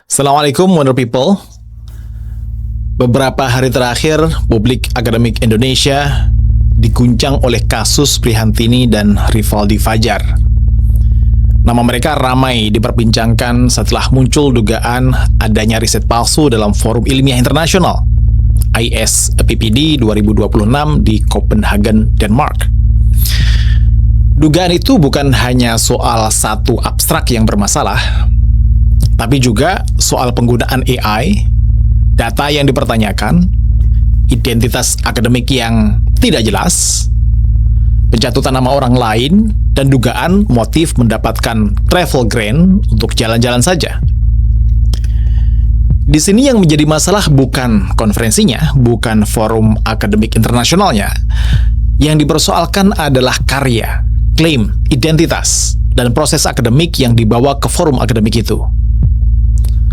Assalamualaikum Wonder People. Beberapa hari terakhir, publik akademik Indonesia diguncang oleh kasus Prihantini dan Rivaldi Fajar. Nama mereka ramai diperbincangkan setelah muncul dugaan adanya riset palsu dalam forum ilmiah internasional ISPPD 2026 di Copenhagen, Denmark. Dugaan itu bukan hanya soal satu abstrak yang bermasalah, tapi juga soal penggunaan AI, data yang dipertanyakan, identitas akademik yang tidak jelas, pencatutan nama orang lain, dan dugaan motif mendapatkan travel grant untuk jalan-jalan saja. Di sini yang menjadi masalah bukan konferensinya, bukan forum akademik internasionalnya. Yang dipersoalkan adalah karya, klaim, identitas, dan proses akademik yang dibawa ke forum akademik itu.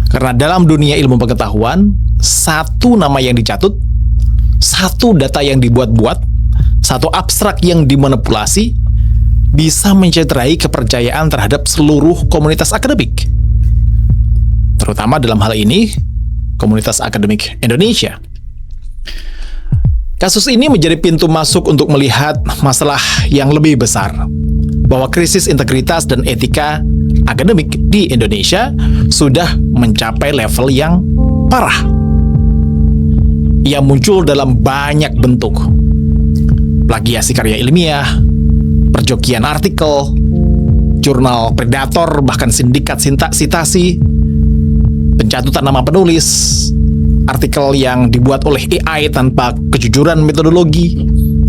Karena dalam dunia ilmu pengetahuan, satu nama yang dicatut, satu data yang dibuat-buat, satu abstrak yang dimanipulasi, bisa mencederai kepercayaan terhadap seluruh komunitas akademik. Terutama dalam hal ini, komunitas akademik Indonesia. Kasus ini menjadi pintu masuk untuk melihat masalah yang lebih besar, bahwa krisis integritas dan etika akademik di Indonesia sudah mencapai level yang parah. Ia muncul dalam banyak bentuk. Plagiasi karya ilmiah, perjokian artikel, jurnal predator, bahkan sindikat sitasi, pencatutan nama penulis, artikel yang dibuat oleh AI tanpa kejujuran metodologi,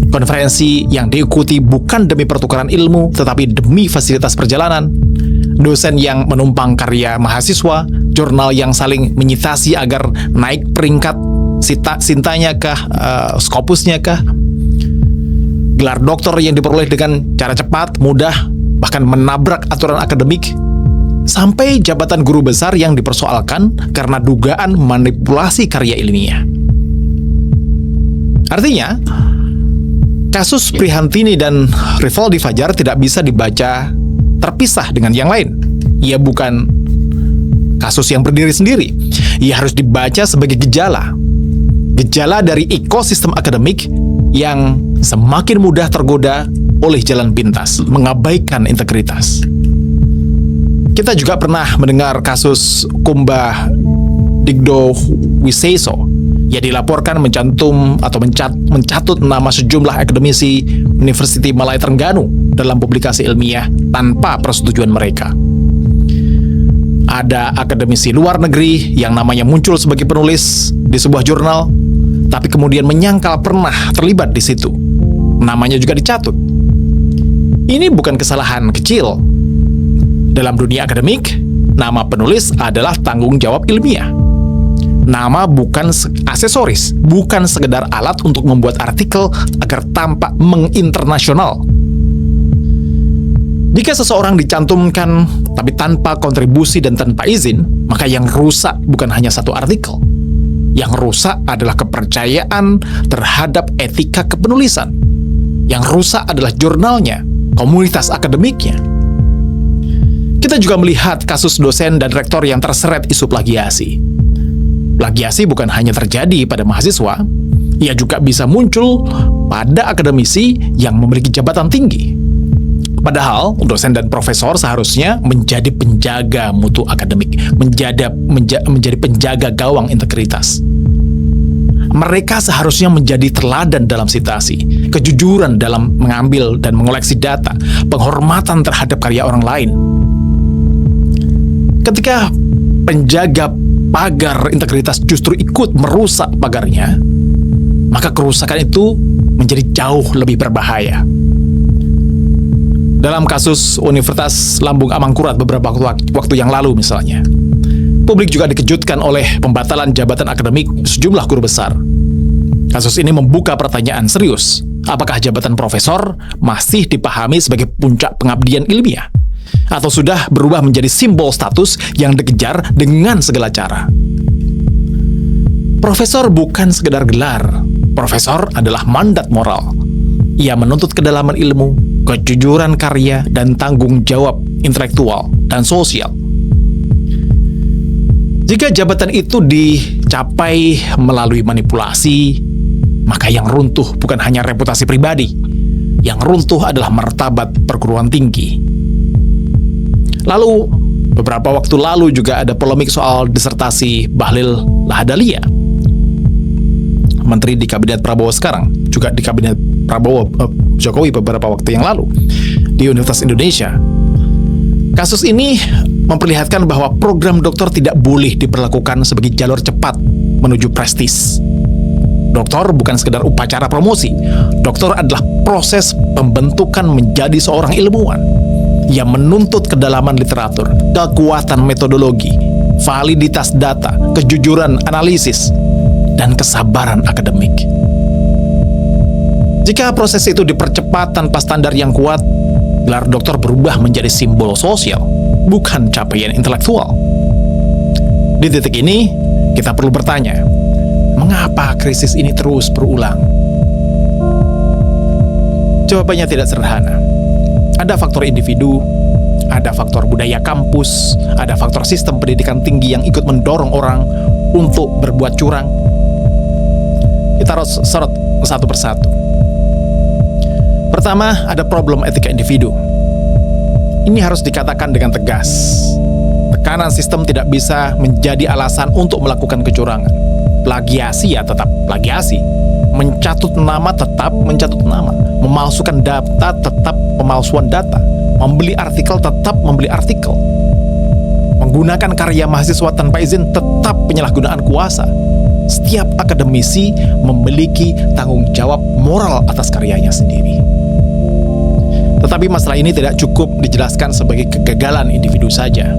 konferensi yang diikuti bukan demi pertukaran ilmu, tetapi demi fasilitas perjalanan, dosen yang menumpang karya mahasiswa, jurnal yang saling menyitasi agar naik peringkat sintanya kah, Scopusnya kah, gelar doktor yang diperoleh dengan cara cepat, mudah, bahkan menabrak aturan akademik, sampai jabatan guru besar yang dipersoalkan karena dugaan manipulasi karya ilmiah. Artinya, kasus Prihantini dan Rivaldi Fajar tidak bisa dibaca terpisah dengan yang lain. Ia bukan kasus yang berdiri sendiri. Ia harus dibaca sebagai gejala. Gejala dari ekosistem akademik yang semakin mudah tergoda oleh jalan pintas, mengabaikan integritas. Kita juga pernah mendengar kasus Kumba Digdo Wiseso yang dilaporkan mencantum atau mencatut nama sejumlah akademisi Universiti Malaya Trengganu dalam publikasi ilmiah tanpa persetujuan mereka. Ada akademisi luar negeri yang namanya muncul sebagai penulis di sebuah jurnal, tapi kemudian menyangkal pernah terlibat di situ. Namanya juga dicatut. Ini bukan kesalahan kecil. Dalam dunia akademik, nama penulis adalah tanggung jawab ilmiah. Nama bukan aksesoris, bukan sekedar alat untuk membuat artikel agar tampak menginternasional. Jika seseorang dicantumkan tapi tanpa kontribusi dan tanpa izin, maka yang rusak bukan hanya satu artikel. Yang rusak adalah kepercayaan terhadap etika kepenulisan. Yang rusak adalah jurnalnya, komunitas akademiknya. Kita juga melihat kasus dosen dan rektor yang terseret isu plagiasi. Plagiasi bukan hanya terjadi pada mahasiswa, ia juga bisa muncul pada akademisi yang memiliki jabatan tinggi. Padahal, dosen dan profesor seharusnya menjadi penjaga mutu akademik, menjadi penjaga gawang integritas. Mereka seharusnya menjadi teladan dalam sitasi, kejujuran dalam mengambil dan mengoleksi data, penghormatan terhadap karya orang lain. Ketika penjaga pagar integritas justru ikut merusak pagarnya, maka kerusakan itu menjadi jauh lebih berbahaya. Dalam kasus Universitas Lambung Amangkurat beberapa waktu yang lalu misalnya, publik juga dikejutkan oleh pembatalan jabatan akademik sejumlah guru besar. Kasus ini membuka pertanyaan serius, apakah jabatan profesor masih dipahami sebagai puncak pengabdian ilmiah? Atau sudah berubah menjadi simbol status yang dikejar dengan segala cara? Profesor bukan sekedar gelar. Profesor adalah mandat moral. Ia menuntut kedalaman ilmu, kejujuran karya, dan tanggung jawab intelektual dan sosial. Jika jabatan itu dicapai melalui manipulasi, maka yang runtuh bukan hanya reputasi pribadi, yang runtuh adalah martabat perguruan tinggi. Lalu, beberapa waktu lalu juga ada polemik soal disertasi Bahlil Lahadalia, menteri di kabinet Prabowo sekarang, juga di kabinet Jokowi beberapa waktu yang lalu di Universitas Indonesia. Kasus ini memperlihatkan bahwa program doktor tidak boleh diperlakukan sebagai jalur cepat menuju prestis. Doktor bukan sekedar upacara promosi. Doktor adalah proses pembentukan menjadi seorang ilmuwan yang menuntut kedalaman literatur, kekuatan metodologi, validitas data, kejujuran analisis, dan kesabaran akademik. Jika proses itu dipercepat tanpa standar yang kuat, gelar doktor berubah menjadi simbol sosial, bukan capaian intelektual. Di titik ini, kita perlu bertanya, mengapa krisis ini terus berulang? Jawabannya tidak sederhana. Ada faktor individu, ada faktor budaya kampus, ada faktor sistem pendidikan tinggi yang ikut mendorong orang untuk berbuat curang. Kita harus sorot satu persatu. Pertama, ada problem etika individu. Ini harus dikatakan dengan tegas. Tekanan sistem tidak bisa menjadi alasan untuk melakukan kecurangan. Plagiasi ya tetap plagiasi. Mencatut nama tetap mencatut nama. Memalsukan data tetap pemalsuan data. Membeli artikel tetap membeli artikel. Menggunakan karya mahasiswa tanpa izin tetap penyalahgunaan kuasa. Setiap akademisi memiliki tanggung jawab moral atas karyanya sendiri. Tetapi masalah ini tidak cukup dijelaskan sebagai kegagalan individu saja.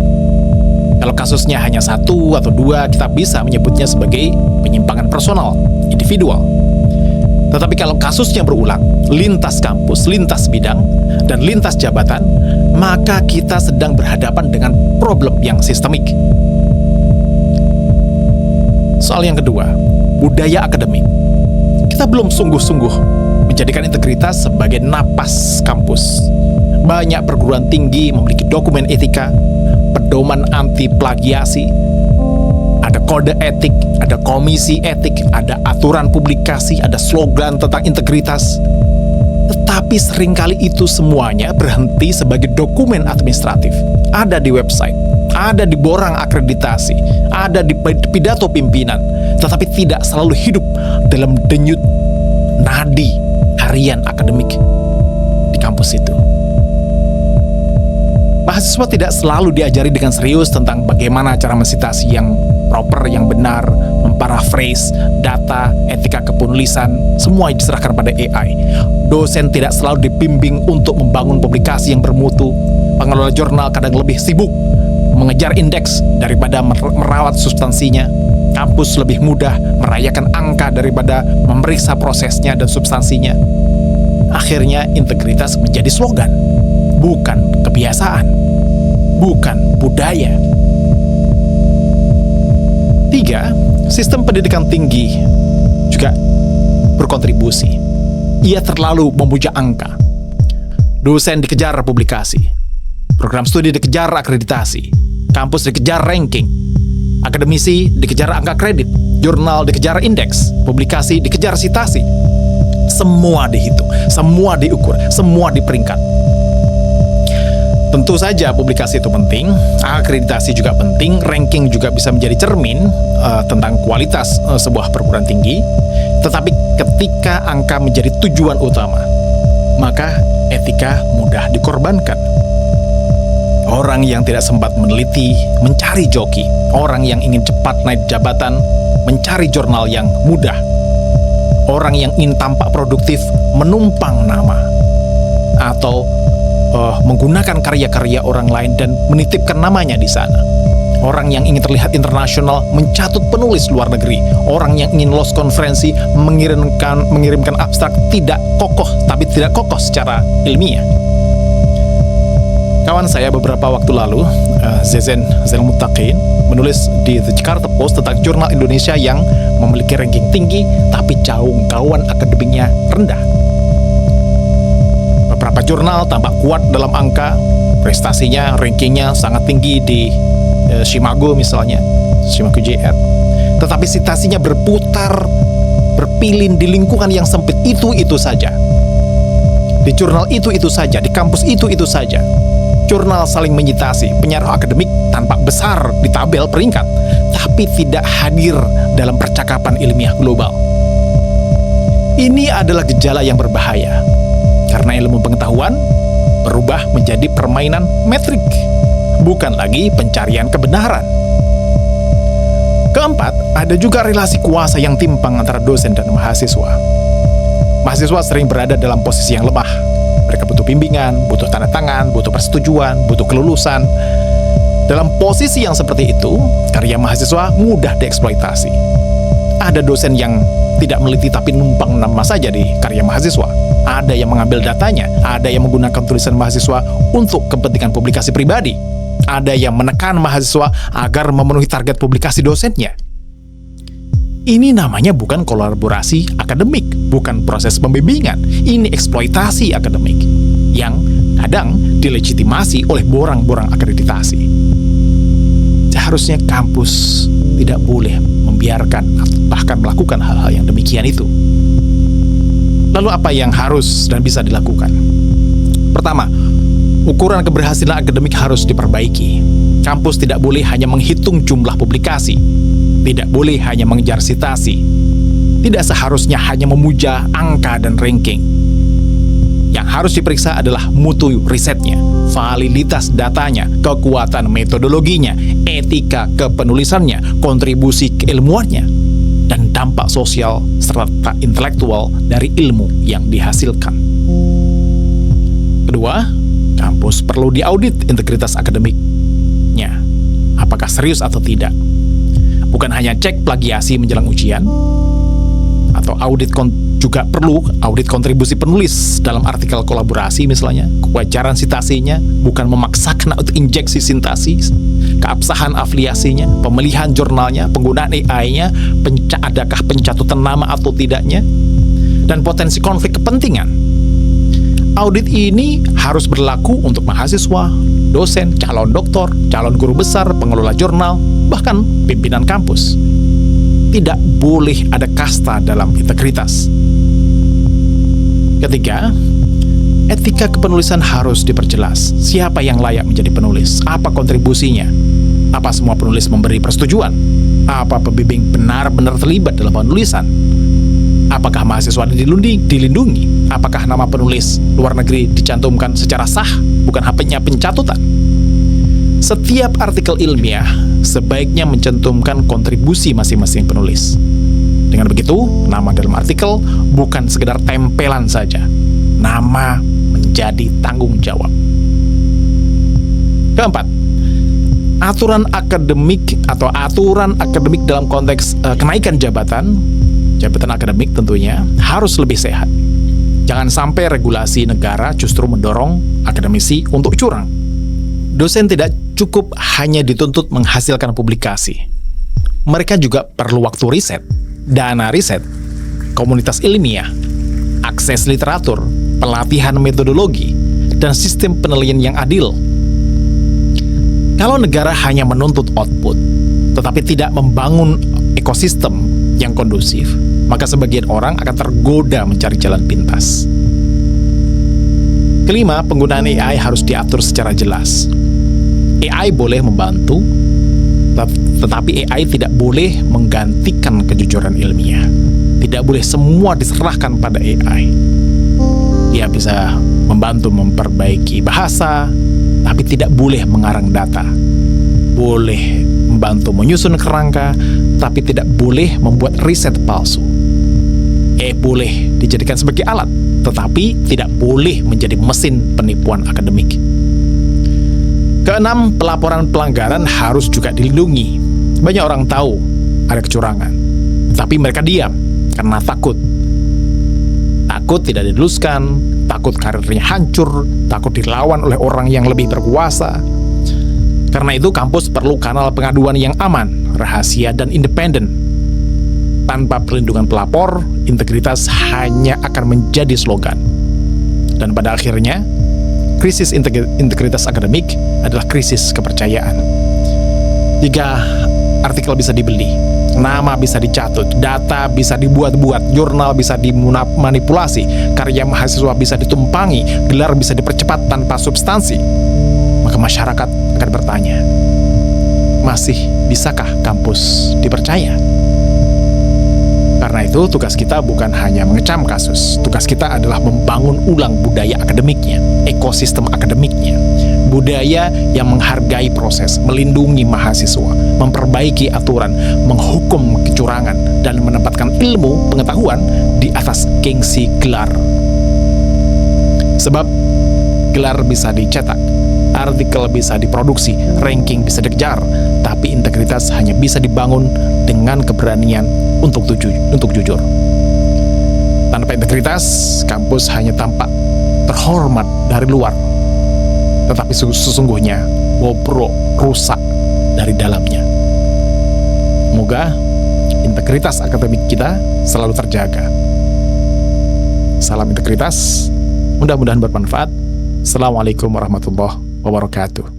Kalau kasusnya hanya satu atau dua, kita bisa menyebutnya sebagai penyimpangan personal, individual. Tetapi kalau kasusnya berulang, lintas kampus, lintas bidang, dan lintas jabatan, maka kita sedang berhadapan dengan problem yang sistemik. Soal yang kedua, budaya akademik. Kita belum sungguh-sungguh menjadikan integritas sebagai napas kampus. Banyak perguruan tinggi memiliki dokumen etika, pedoman anti plagiasi, ada kode etik, ada komisi etik, ada aturan publikasi, ada slogan tentang integritas. Tetapi seringkali itu semuanya berhenti sebagai dokumen administratif. Ada di website, ada di borang akreditasi, ada di pidato pimpinan, tetapi tidak selalu hidup dalam denyut nadi harian akademik di kampus itu. Mahasiswa tidak selalu diajari dengan serius tentang bagaimana cara mensitasi yang proper, yang benar, memparaphrase data, etika kepenulisan, semua diserahkan pada AI. Dosen tidak selalu dibimbing untuk membangun publikasi yang bermutu. Pengelola jurnal kadang lebih sibuk mengejar indeks daripada merawat substansinya. Kampus lebih mudah merayakan angka daripada memeriksa prosesnya dan substansinya. Akhirnya integritas menjadi slogan, bukan kebiasaan, bukan budaya. 3. Sistem pendidikan tinggi juga berkontribusi. Ia terlalu memuja angka. Dosen dikejar publikasi, program studi dikejar akreditasi, kampus dikejar ranking, akademisi dikejar angka kredit, jurnal dikejar indeks, publikasi dikejar citasi. Semua dihitung, semua diukur, semua diperingkat. Tentu saja publikasi itu penting, akreditasi juga penting, ranking juga bisa menjadi cermin tentang kualitas sebuah perguruan tinggi. Tetapi ketika angka menjadi tujuan utama, maka etika mudah dikorbankan. Orang yang tidak sempat meneliti, mencari joki. Orang yang ingin cepat naik jabatan, mencari jurnal yang mudah. Orang yang ingin tampak produktif, menumpang nama. Atau menggunakan karya-karya orang lain dan menitipkan namanya di sana. Orang yang ingin terlihat internasional, mencatut penulis luar negeri. Orang yang ingin lolos konferensi, mengirimkan abstrak tidak kokoh, tapi tidak kokoh secara ilmiah. Kawan saya beberapa waktu lalu, Zezen Zainal Muttaqin, menulis di The Jakarta Post tentang jurnal Indonesia yang memiliki ranking tinggi, tapi jangkauan akademiknya rendah. Beberapa jurnal tampak kuat dalam angka, prestasinya, rankingnya sangat tinggi di Shimago misalnya, simak JR. Tetapi citasinya berpilin di lingkungan yang sempit itu saja. Di jurnal itu saja, di kampus itu saja. Jurnal saling menyitasi, penyaruh akademik tanpa besar di tabel peringkat, tapi tidak hadir dalam percakapan ilmiah global. Ini adalah gejala yang berbahaya, karena ilmu pengetahuan berubah menjadi permainan metrik, bukan lagi pencarian kebenaran. Keempat, ada juga relasi kuasa yang timpang antara dosen dan mahasiswa. Mahasiswa sering berada dalam posisi yang lemah. Mereka butuh bimbingan, butuh tanda tangan, butuh persetujuan, butuh kelulusan. Dalam posisi yang seperti itu, karya mahasiswa mudah dieksploitasi. Ada dosen yang tidak meliti tapi numpang nama saja di karya mahasiswa. Ada yang mengambil datanya, ada yang menggunakan tulisan mahasiswa untuk kepentingan publikasi pribadi. Ada yang menekan mahasiswa agar memenuhi target publikasi dosennya. Ini namanya bukan kolaborasi akademik, bukan proses pembimbingan. Ini eksploitasi akademik yang kadang dilegitimasi oleh borang-borang akreditasi. Seharusnya kampus tidak boleh membiarkan atau bahkan melakukan hal-hal yang demikian itu. Lalu apa yang harus dan bisa dilakukan? Pertama, ukuran keberhasilan akademik harus diperbaiki. Kampus tidak boleh hanya menghitung jumlah publikasi, tidak boleh hanya mengejar sitasi, tidak seharusnya hanya memuja angka dan ranking. Yang harus diperiksa adalah mutu risetnya, validitas datanya, kekuatan metodologinya, etika kepenulisannya, kontribusi keilmuannya, dan dampak sosial serta intelektual dari ilmu yang dihasilkan. Kedua, kampus perlu diaudit integritas akademiknya. Apakah serius atau tidak? Bukan hanya cek plagiasi menjelang ujian, atau juga perlu audit kontribusi penulis dalam artikel kolaborasi misalnya, kewajaran sitasinya, bukan memaksakan untuk injeksi sintasis, keabsahan afiliasinya, pemilihan jurnalnya, penggunaan AI-nya, adakah pencatutan nama atau tidaknya, dan potensi konflik kepentingan. Audit ini harus berlaku untuk mahasiswa, dosen, calon doktor, calon guru besar, pengelola jurnal, bahkan pimpinan kampus. Tidak boleh ada kasta dalam integritas. Ketiga, etika kepenulisan harus diperjelas. Siapa yang layak menjadi penulis? Apa kontribusinya? Apa semua penulis memberi persetujuan? Apa pembimbing benar-benar terlibat dalam penulisan? Apakah mahasiswa dilindungi? Apakah nama penulis luar negeri dicantumkan secara sah, bukan hanya pencatutan? Setiap artikel ilmiah sebaiknya mencantumkan kontribusi masing-masing penulis. Dengan begitu, nama dalam artikel bukan sekedar tempelan saja. Nama menjadi tanggung jawab. Keempat, aturan akademik dalam konteks kenaikan jabatan akademik tentunya harus lebih sehat. Jangan sampai regulasi negara justru mendorong akademisi untuk curang. Dosen tidak cukup hanya dituntut menghasilkan publikasi. Mereka juga perlu waktu riset, dana riset, komunitas ilmiah, akses literatur, pelatihan metodologi, dan sistem penilaian yang adil. Kalau negara hanya menuntut output, tetapi tidak membangun ekosistem yang kondusif, maka sebagian orang akan tergoda mencari jalan pintas. Kelima, penggunaan AI harus diatur secara jelas. AI boleh membantu, tetapi AI tidak boleh menggantikan kejujuran ilmiah. Tidak boleh semua diserahkan pada AI. Dia bisa membantu memperbaiki bahasa, tapi tidak boleh mengarang data. Boleh membantu menyusun kerangka, tapi tidak boleh membuat riset palsu. Boleh dijadikan sebagai alat, tetapi tidak boleh menjadi mesin penipuan akademik. Keenam, pelaporan pelanggaran harus juga dilindungi. Banyak orang tahu ada kecurangan, tapi mereka diam karena takut. Takut tidak diluluskan, takut karirnya hancur, takut dilawan oleh orang yang lebih berkuasa. Karena itu kampus perlu kanal pengaduan yang aman, rahasia, dan independen. Tanpa perlindungan pelapor, integritas hanya akan menjadi slogan. Dan pada akhirnya, krisis integritas akademik adalah krisis kepercayaan. Jika artikel bisa dibeli, nama bisa dicatut, data bisa dibuat-buat, jurnal bisa dimanipulasi, karya mahasiswa bisa ditumpangi, gelar bisa dipercepat tanpa substansi, maka masyarakat akan bertanya, masih bisakah kampus dipercaya? Karena itu tugas kita bukan hanya mengecam kasus, tugas kita adalah membangun ulang budaya akademiknya, ekosistem akademiknya, budaya yang menghargai proses, melindungi mahasiswa, memperbaiki aturan, menghukum kecurangan, dan menempatkan ilmu pengetahuan di atas gengsi gelar. Sebab gelar bisa dicetak, artikel bisa diproduksi, ranking bisa dikejar, tapi integritas hanya bisa dibangun dengan keberanian untuk jujur. Tanpa integritas, kampus hanya tampak terhormat dari luar, tetapi sesungguhnya bobrok, rusak dari dalamnya. Semoga integritas akademik kita selalu terjaga. Salam integritas, mudah-mudahan bermanfaat. Assalamualaikum warahmatullahi wabarakatuh.